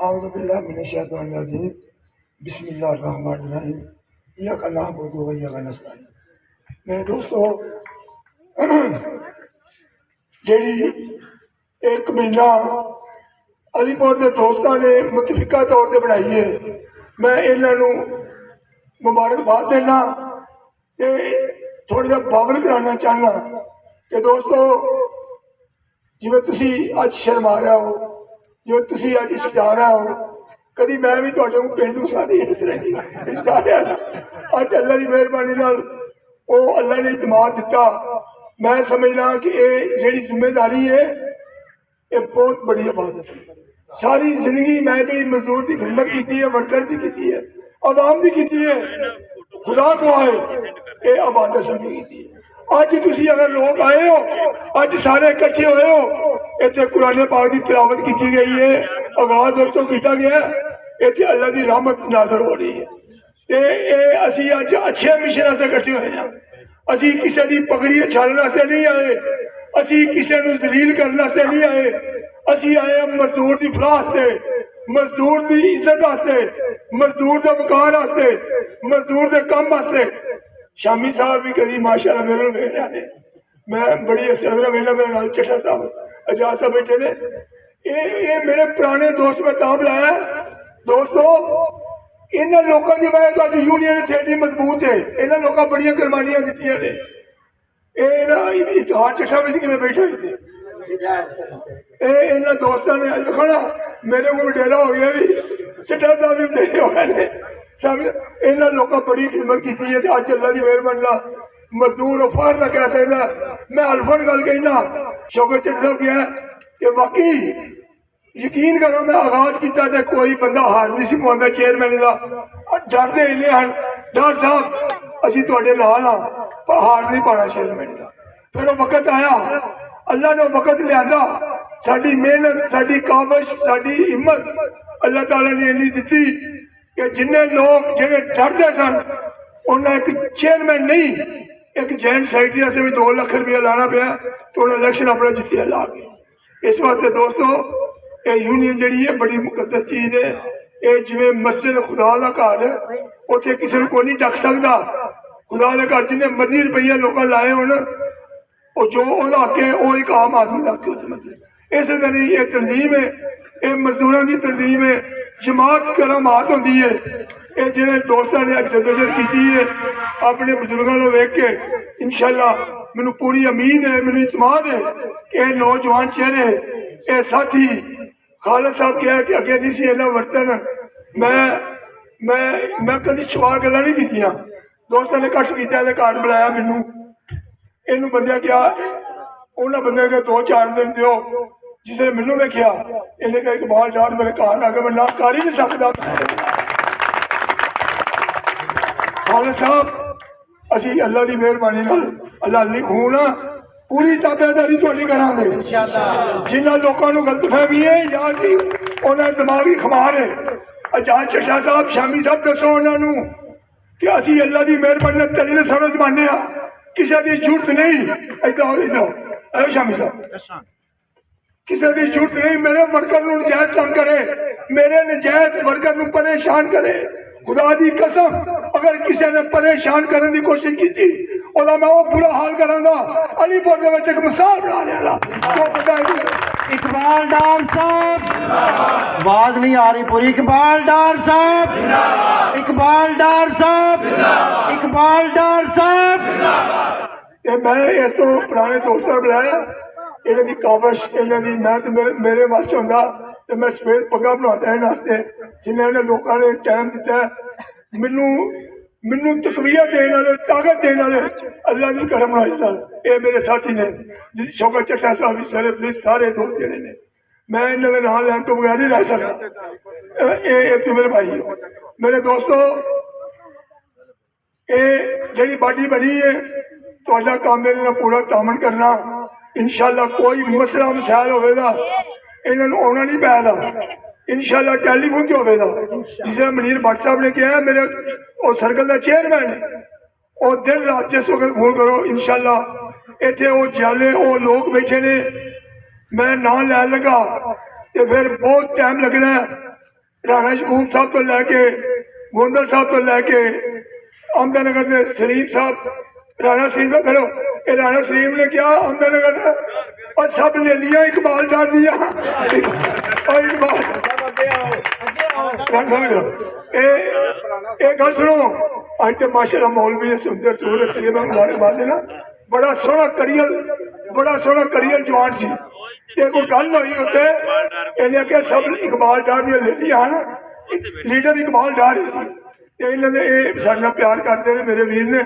औज़ुबिल्लाहि मिनश्शैतानिर्रजीम बिस्मिल्लाहिर्रहमानिर्रहीम इय्याका नअबुदु व इय्याका नस्तईन। मेरे दोस्तों, जी एक महीना अलीपुर के दोस्तों ने मुतफिका तौर पर बनाई है, मैं इन्हों मुबारकबाद देना ते थोड़ा जहा पावर कराना चाहना कि दोस्तों जिवें तुसी अज शर्मा रहे हो, जो तुसी अज सजा रहे हो, कभी मैं भी तुहाडे पेंडू साथी जा रहा था। अज अल्लाह की मेहरबानी नाल ओ अल्लाह ने इतमाद दिता। मैं समझना कि ये जिहड़ी जिम्मेदारी है ये बहुत बड़ी इबादत है। सारी जिंदगी मैं जी मजदूर की खिदमत की है, वर्कर की की है, आवाम की की है, खुदा को आए ये इबादत समझी की है। अज तुसी अगर लोग आए हो, अज सारे इकट्ठे हुए हो, इतने कुरान पाक की तिलावत की गई है, आगाज तो किया गया, इतने अल्लाह की रहमत नाजर हो रही है। असी अज अच्छे मिशन से इकट्ठे हुए हैं। असी किसी की पगड़ी छालने नहीं आए, असी किसी को दलील करने नहीं आए, असी आए मजदूर की फलाह से, मजदूर की इज्जत वास्ते, मजदूर के वकार वास्ते, मजदूर के काम वास्ते। शामी साहब भी कभी माशाअल्लाह मेरे को वेख रहे हैं, मैं बड़ी असरा वेना मेरे नाल चट्टा साहब आजाद साहब बैठे ने। ये मेरे पुराने दोस्त मैं तां बुलाया। दोस्तों, इन्होंने लोगों की वजह तो अज यूनियन थिएटर मजबूत है। इन्होंने लोग बड़िया कुर्बानियां दी ने। इतिहास चट्ठा में कि बैठे हुए थे, इन्होंने दोस्तों ने अज देखो ना मेरे को डेरा हो गया भी, चट्ठा साहब भी डेरे हो गए ने। सब इन्होंने लोग बड़ी खिदमत की है। अज अल्लाह की मेहरबानी नाल मजदूर फार ना कह सकता। मैं अल्फन गल कहना, शौकत चट्टा साहब कहा कि वाकई यकीन करो मैं आगाज किया तो कोई बंदा हार नहीं सी पवांदा चेयरमैन का। डरते इन्ने हैं डॉक्टर साहब असी तुहाडे नाल हां, पर हार नहीं पाना चेयरमैन का। फिर वो वक्त आया, अल्लाह ने वक्त लिया, साडी मेहनत, साडी काबश, साडी हिम्मत अल्लाह ताला ने इन्नी दी कि जिन्ने लोग जिन्हें डरते सन उन्हें एक चेयरमैन नहीं, एक जॉइंट सैकटरी से भी 2 लाख रुपया लाना पाया तो उन्हें इलेक्शन अपना जितया ला गए। इस वास्ते दोस्तों ये यूनियन जी है बड़ी मुकद्दस चीज़ है। ये जिमें मस्जिद खुदा का घर है, उत्थे किसी को कोई नहीं डक सकता। खुदा के घर जिन्हें मर्जी रुपया लोग लाए हो, जो हक है वो एक आम आदमी का हक है। मस्जिद इस तरह ये तंजीम है, ये मजदूरों की तंजीम है, जमात करामात होती है। ये जिन्हें दोस्तों ने जदोजहद की है अपने बुजुर्गों को वेख के, इंशाअल्लाह मैनू पूरी उम्मीद है, मैनू इतमाद है कि नौजवान चेहरे ये साथी खालिद साहब कहा कि अगे नहीं सी इन्ना वर्तन। मैं कभी छुआ गल्लां नहीं कीतियां। दोस्तों ने कट्ठ किया, घर बुलाया मैनू, इनू बंदे क्या उन्होंने बंदे के 2-4 दिन दो। जिसने मैनू वेख्या इन्हें कहा इकबाल डार मेरे घर आके मैं ना कर ही नहीं सकता। खालिद साहब असी अल्लाह की मेहरबानी नाल अल्लाह अली खून पूरी ताबेदारी थोड़ी करांगे। जिन्होंने लोगों को गलतफहमी है या कि उन्हें दिमागी खमार है, आजाद चट्टा साहब शामी साहब दसो उन्होंने कि असी अल्लाह की मेहरबानी तली के समझ माने, किसी की जरूरत नहीं। इधर शामी साहब किसी की जरूरत नहीं मेरे वर्कर को नजायज तंग करे, मेरे नजायज वर्कर को परेशान करे। खुदा की कसम अगर किसी ने परेशान करने की कोशिश की थी मैं वो बुरा हाल करांगा। अलीपुर के एक मिसाल बना रहा। इकबाल डार साहब, आवाज नहीं आ रही पूरी। इकबाल डार साहब, इकबाल डार साहब, इकबाल डार साहब। मैं इस तो पुराने दोस्तों ने बुलाया, इन्हों की काबश इन्हों की मैं तो मेरे वास्ते होंदा तो मैं सफेद पग्गा बनाता इन वास्ते जिन्हें इन्होंने लोगों ने टाइम दिता। मैनू तकवीया देने वाले, ताकत देने वाले अल्लाह की करम नाल ये मेरे साथी ने, जी शौकत चट्टा साहब भी सारे पुलिस सारे दोस्त जोड़े ने। मैं इन्होंने नाम लैन तो बगैर नहीं रह सकता। ये मेरे भाई हो। मेरे दोस्तों, ये जी बाडी बनी है तो काम मेरे पूरा तामन करना। इंशाअल्लाह कोई मसला मसायल होगा इन्होंने आना नहीं पैदा, इंशाअल्लाह टेलीफोन से होगा। जिस मनीर भट्ट साहब ने कहा मेरे वो सर्कल का चेयरमैन है, और दिन रात जिस वक्त फोन करो इंशाअल्लाह इतने वो जाले वो लोग बैठे ने। मैं ना लैन लगा तो फिर बहुत टाइम लगना है। ਰਾਣਾ ਸ਼ਕੂਰ ਸਾਹਿਬ ਤੋਂ ਲੈ ਕੇ ਗੋਂਦਲ ਸਾਹਿਬ ਤੋਂ ਲੈ ਕੇ ਅਹਿਮਦਨਗਰ ਦੇ ਸਲੀਮ ਸਾਹਿਬ ਰਾਣਾ ਸਲੀਮ ਦਾ ਖੜੋ ਇਹ ਰਾਣਾ ਸਲੀਮ ਨੇ ਕਿਹਾ ਅਹਿਮਦਨਗਰ और सब ले लिया इकबाल डाल दिया और इकबाल गल सुनो अज तो माशाल्लाह मौलवी सुंदर सूरत मैं मुबारकबाद देना बड़ा सोहना कड़ियल जवान सी कोई गल हुई उत्ते इन्हें आख्या सब इकबाल डार दिया ले लिया है लीडर इकबाल डार ही सी इन्होंने साढ़े नाल प्यार करते हैं मेरे वीर ने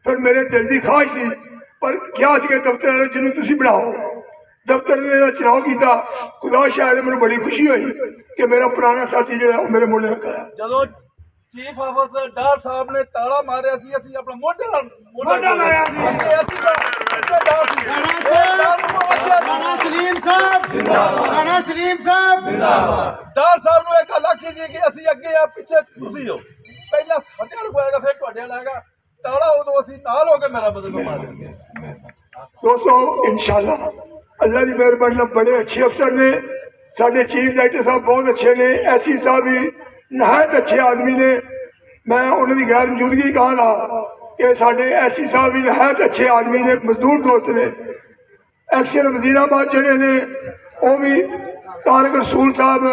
फिर मेरे दिल की ख्वाहिश सी पर क्या दफ्तर वाले जिन्होंने तुसीं बनाओ दफ्तर ने चुनाव किया खुदा शायद मैं बड़ी खुशी हुई कि मेरा पुराना साथी जो है मेरे मोढे करा जो चीफ ऑफिसर डार साहब ने ताला मारिया सी असि अपना मोढे लाया राणा सलीम साहब डार साहब ने एक गल आखी सी कि असि अगे आ पिछे तुसी हो पहला साडे नाल होएगा फिर तुहाडे नाल आएगा ताला उदों असि नाल हो के मेरा बदल मार दोस्तों इंशाल्लाह अल्लाह की मेहरबानी बड़े अच्छे अफसर ने साढ़े चीफ डायरेक्टर साहब बहुत अच्छे ने एसी साहब भी नहायत अच्छे आदमी ने मैं उन्होंने गैर मौजूदगी कहा था कि साढ़े एसी साहब भी नहायत अच्छे आदमी ने मजदूर दोस्त ने एक्शन वजीराबाद जड़े ने वो भी तारक रसूल साहब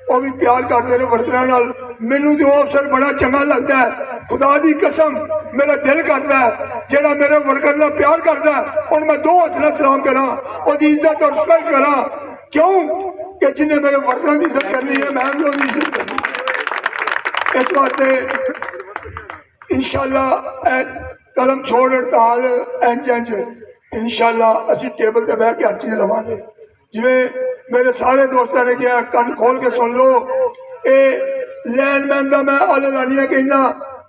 वो भी प्यार करते हैं वर्करां नाल मैनू तो अफसर बड़ा चंगा लगता है खुदा की कसम मेरा दिल करता है जेड़ा मेरे वर्कर नाल प्यार करता है और मैं दो हथ नाल सलाम करा उसकी इज्जत और रिस्पेक्ट करा क्यों कि जिन्हें मेरे वर्करां की इज्जत करनी है मैं भी उसकी इज्जत करनी इस वास्ते इंशाल्लाह कलम छोड़ हड़ताल इंज इंशाल्लाह असी टेबल ते बैठ के हर चीज़ लवांगे जिवें मेरे सारे दोस्तों ने कहा कन खोल के सुन लो ये लैंडमैन का मैं आले लानिया कहना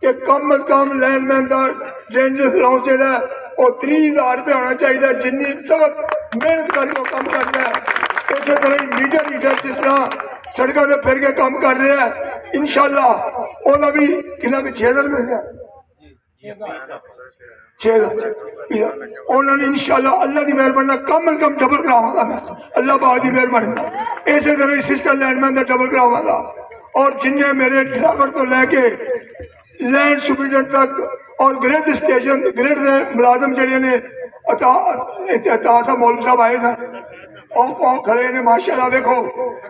कि कम अज कम लैंडमैन का डेंजरस अलाउंस जोड़ा वो 30,000 रुपये होना चाहिए जिन्नी सख्त मेहनत करके काम करता है इस तरह लीडर जिस तरह सड़कों से फिर के काम कर रहा है इंशाल्लाह वह भी इन्होंने भी 6,000 मिल गया 6,000 उन्होंने इंशाल्लाह अल्लाह की मेहरबानी कम अज कम डबल करावागा मैं अल्लाह पाक की मेहरबानी इस तरह असिस्टेंट लैंडमैन का डबल करावागा और जिन्हें मेरे ड्राइवर तो लैके लैंड सुपरिटेंडेंट तक और ग्रिड स्टेशन ग्रिड के मुलाजम जड़े ने अता साहब मौलवी साहब आए सन और खड़े ने माशाल्लाह देखो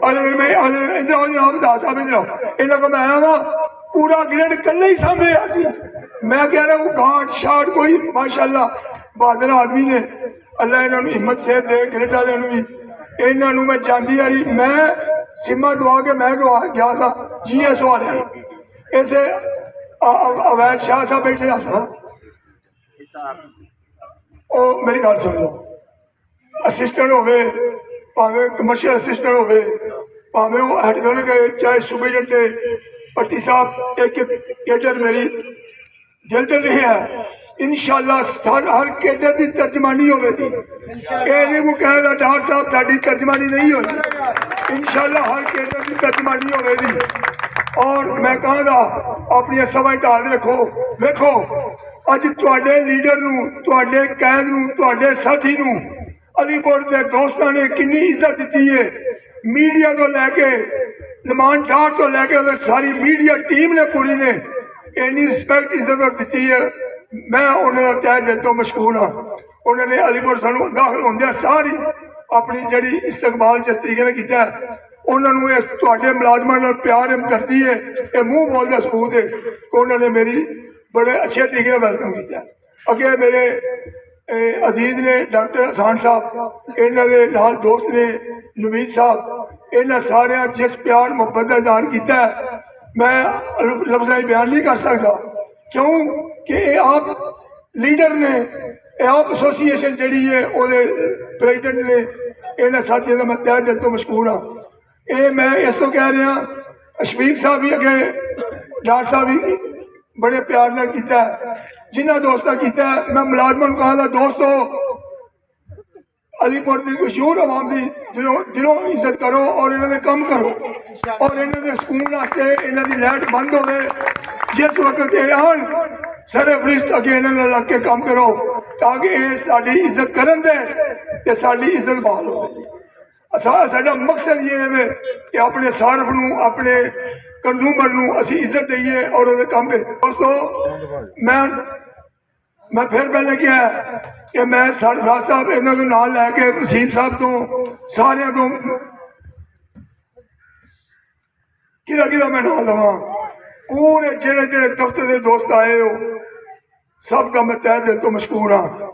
इधर आओ जनाब अता साहब इधर आओ इन्होंने को मैं आया वहाँ पूरा ग्रिड कल ही सामने आया मैं कह रहा हूँ घाट शाट कोई माशाल्लाह बहादुर आदमी ने अल्लाह इन्होंने हिम्मत से दे ग्रिड वाले भी इन्होंने मैं जाती रही मैं सिमा दवा के मैं गया सा GS वाले ऐसे अवैध शाह साहब बैठे ओ मेरी गल सुन लो असिस्टेंट होवे भावे कमर्शियल असिस्टेंट होवे भावे वो हेड गए चाहे सुपरिटेंडेंट पट्टी साहब एक कैडर मेरी दिल दिल रही है इंशाल्लाह हर कैडर की तर्जमानी होगी कहने को कहेगा डार साहब साड़ी तर्जमानी नहीं होगी इंशाल्लाह हर कैडर की तर्जमानी होगी और मैं कहूँगा अपनी समझ याद रखो देखो अज तुहाडे लीडर नूं तुहाडे कैद नूं तुहाडे साथी नूं अलीपुर के दोस्तों ने कितनी इज्जत दी है मीडिया तो लैके नमान डार तो लैके सारी मीडिया टीम ने पूरी ने इन्नी रिस्पैक्ट इज्जत और दी है मैं उन्होंने तय दिल तो मशहूर हाँ उन्होंने अलीपुर सानू दाखिल होंदे सारी अपनी जड़ी इस्तकबाल जिस तरीके ने किया उन्होंने इस तुहाडे मुलाजमां नाल प्यार हमदर्दी है ये मुँह बोलदा सबूत है कि उन्होंने मेरी बड़े अच्छे तरीके वेलकम किया अगे मेरे अजीज ने डॉक्टर हसान साहब इन्होंने नाल दोस्त ने नवीद साहब इन्होंने सारे जिस प्यार मुहब्बत का इजहार किया मैं लफ्ज़ बयान नहीं कर सकता क्यों कि आप लीडर ने आप एसोसीएशन जी है वो प्रेजिडेंट ने इन्होंने साथियों का मैं तय दिल तो मशहूर हाँ ये मैं इस तो कह रहा शफीक साहब भी अगे डॉक्टर साहब भी बड़े प्यार ने किया जिन्हें दोस्तों किया मैं मुलाजमान कहा दोस्तों अलीपुर की मशहूर आवाम की दिलों इज्जत करो और इन्होंने कम करो और इन्होंने स्कूल वास्ते इन्होंने लाइट बंद हो जिस वक्त ये आन सरे फरिश्त अगे इन्होंने लग के काम करो ताकि ये साड़ी इज्जत करन दे ते साड़ी इज्जत बहाल हो साडा मकसद ये है कि अपने सारफ नूं अपने ਕੰਜ਼ੂਮਰ ਨੂੰ ਅਸੀਂ ਇੱਜ਼ਤ ਦਈਏ ਔਰ ਉਹਦੇ ਕੰਮ ਕਰੀਏ। ਦੋਸਤੋ ਮੈਂ ਫਿਰ ਪਹਿਲੇ ਕਿਹਾ ਕਿ ਮੈਂ ਸਰਫਰਾਜ਼ ਸਾਹਿਬ ਇਹਨਾਂ ਨੂੰ ਨਾਲ ਲੈ ਕੇ ਵਸੀਮ ਸਾਹਿਬ ਤੋਂ ਸਾਰਿਆਂ ਤੋਂ ਕਿਹਦਾ ਮੈਂ ਨਾਲ ਲਵਾਂ, ਪੂਰੇ ਜਿਹੜੇ ਦਫ਼ਤਰ ਦੇ ਦੋਸਤ ਆਏ ਹੋ ਸਭ ਦਾ ਮੈਂ ਤਹਿ ਦਿਲ ਤੋਂ ਮਸ਼ਕੂਰ ਹਾਂ।